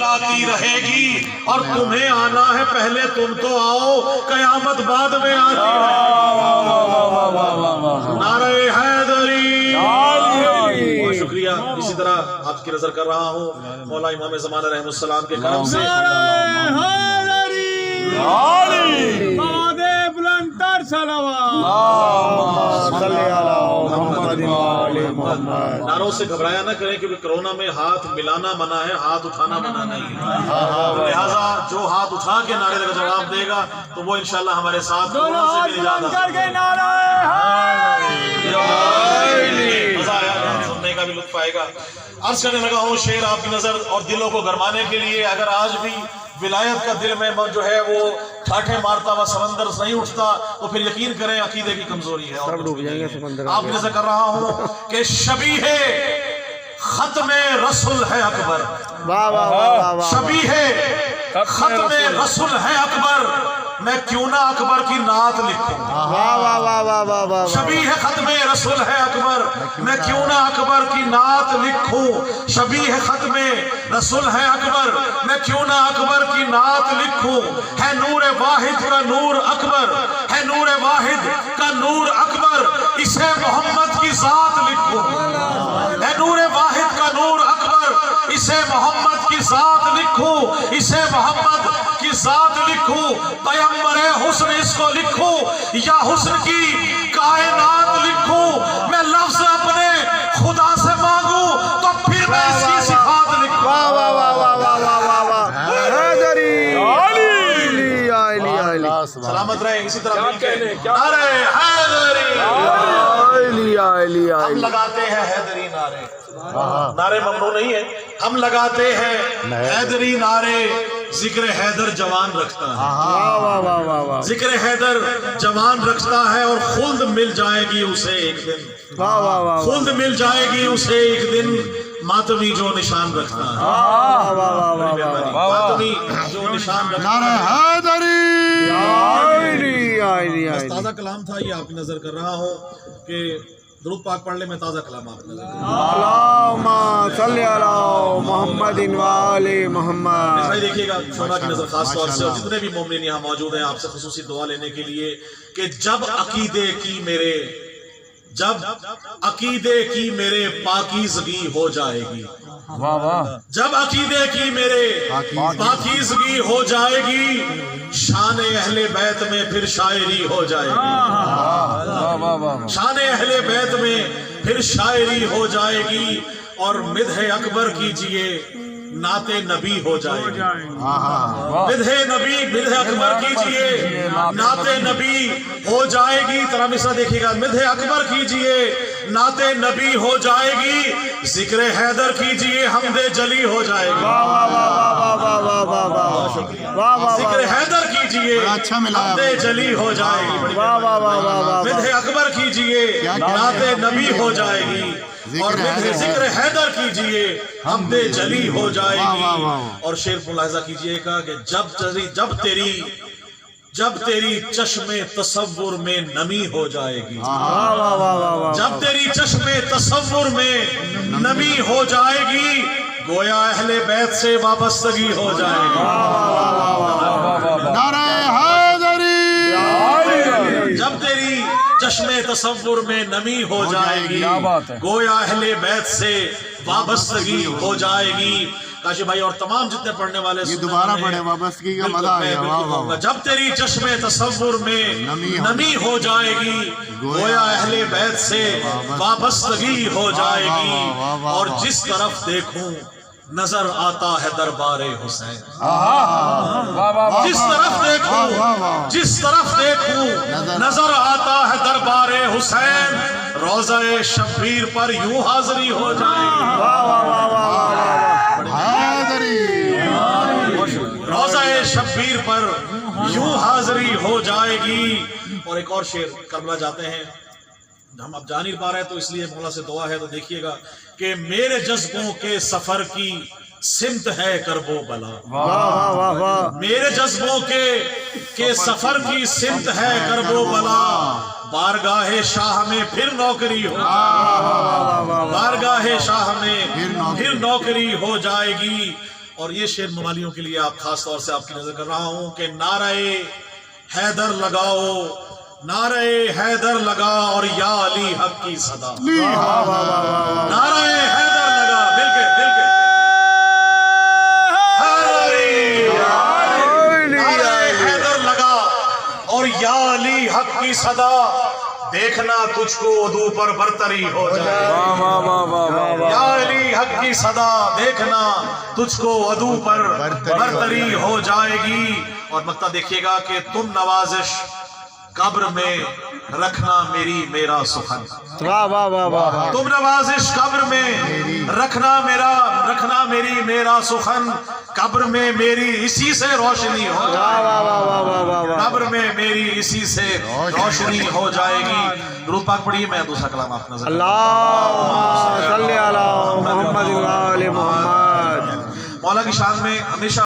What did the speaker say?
चिल्लाती रहेगी और तुम्हें आना है पहले, तुम तो आओ, कयामत बाद में आती है। नारे हैदरी। बहुत शुक्रिया। इसी तरह आपकी नजर कर रहा हूँ मौला इमाम ज़माना रहमतुल्लाह के करम से। नारों से घबराया ना करें, क्योंकि कोरोना में हाथ मिलाना मना है, हाथ उठाना मना नहीं है। लिहाजा जो हाथ उठा के नारे का जवाब देगा तो वो इंशाल्लाह हमारे साथ कोरोना से भी निजात मजा आया, सुनने का भी लुत्फ आएगा। अर्ज करने लगा हूँ शेर आपकी नजर और दिलों को गरमाने के लिए। अगर आज भी विलायत का दिल में जो है वो ठाठे मारता हुआ समंदर नहीं उठता तो फिर यकीन करें अकीदे की कमजोरी है। और आपकी नजर कर रहा हूँ कि शबीहे खत्मे रसूल है अकबर, शबीहे खत्मे रसूल है अकबर, मैं क्यों ना अकबर की नात लिखूं। शबीह खत्मे रसूल है अकबर, मैं क्यों ना अकबर की नात लिखूं। शबीह खत्मे रसूल है अकबर, मैं क्यों ना अकबर की नात लिखूं। है नूर वाहिद का नूर अकबर, है नूर वाहिद का नूर अकबर, इसे मोहम्मद की जात लिखूं। है नूर वाहिद का नूर अकबर, इसे मोहम्मद की जात लिखूं, इसे मोहम्मद की जात लिखूं। पैगंबरे हुस्न इसको लिखूं या हुस्न की कायनात लिखूं। मैं लफ्ज अपने खुदा से मांगू तो फिर मैं इसकी सिफात लिखूं। सलामत रहे। इसी तरह नारे हैदरी। हम लगाते हैं हैदरी नारे, नारे ममनू नहीं है, हम लगाते हैं हैदरी नारे। जिक्र हैदर जवान रखता है, जिक्र हैदर जवान रखता है और खुल्द मिल जाएगी उसे एक दिन, खुल्द मिल जाएगी उसे एक दिन। मातमी जो निशान रखता है, मातमी जो निशान रखता है। ताज़ा कलाम था ये आपकी नजर कर रहा हूँ कि दुरूद पाक पढ़ ले, मैं ताज़ा कलाम आपकी नजर भाई देखिएगा। शोना की नजर खास तौर से और जितने भी मोमिन यहाँ मौजूद हैं आपसे खुसूसी दुआ लेने के लिए कि जब अकीदे की मेरे पाकीज़गी हो जाएगी, जब अकीदे की मेरे पाकीज़गी हो जाएगी, शान अहले बैत में फिर शायरी हो जाएगी, शान अहले बैत में फिर शायरी हो जाएगी। और मिदह अकबर कीजिए नाते नबी हो जाएगी, मिदह अकबर कीजिए नाते नबी हो जाएगी। तरा मिसरा देखिएगा। मिदह अकबर कीजिए नाते नबी हो जाएगी, जिक्र हैदर कीजिए हमदे जली हो जाएगी। जिक्र हैदर कीजिए हमदे जली हो जाएगी। मिदह अकबर कीजिए नाते नबी हो जाएगी और जिक्र हैदर कीजिए हमदे जली हो जाएगी। और शेर मुलाहिजा कीजिएगा कि जब तेरी चश्मे तसव्वुर में नमी हो जाएगी, जब तेरी चश्मे तसव्वुर में नमी हो जाएगी, गोया अहले बैत से वाबस्तगी हो जाएगी। जब तेरी चश्मे तसव्वुर में नमी हो जाएगी, गोया अहले बैत से वाबस्तगी हो जाएगी। काशी भाई और तमाम जितने पढ़ने वाले ये दोबारा पढ़े, वाबस्तगी का मजा आया। जब तेरी चश्मे तसव्वुर में नमी हो जाएगी, गोया अहले बैत से वाबस्तगी हो जाएगी। और जिस तरफ देखूं नजर आता है दरबारे हुसैन, जिस तरफ देखूं नजर आता है दरबारे हुसैन। रोज़ा शब्बीर पर यूं हाजिरी हो जाएगी, रोज़ा शब्बीर पर यूं हाजिरी हो जाएगी। और एक और शेर करबला जाते हैं, हम अब जा नहीं पा रहे तो इसलिए मौला से दुआ है। तो देखिएगा कि मेरे जज्बों के सफर की सिमत है करबो बला, मेरे जज्बों के सफर की सिमत है करबो बला। बारगाहे शाह में फिर नौकरी हो, बारगाहे शाह में फिर नौकरी हो जाएगी। اور یہ شعر موالیوں کے لیے آپ خاص طور سے آپ کی نظر کر رہا ہوں کہ نعرہ حیدر لگاؤ، نعرہ حیدر لگا اور یا علی حق کی صدا، نعرہ حیدر لگا، مل کے نعرہ حیدر لگا اور یا علی حق کی صدا، دیکھنا تجھ کو عدو پر برتری ہو جائے، یا علی حق کی صدا، دیکھنا تجھ کو عدو پر برتری ہو جائے گی۔ اور مقطع دیکھیے گا کہ تم نوازش قبر میں رکھنا میری میرا سخن، تم نوازش قبر میں رکھنا میری میرا سخن، قبر میں میری اسی سے روشنی ہو جائے گی، قبر میں میری اسی سے روشنی ہو جائے گی۔ درود پاک پڑھیے، میں دوسرا کلام آپ نظر اللہم صلی علی محمد و آل محمد۔ مولا کی شان میں ہمیشہ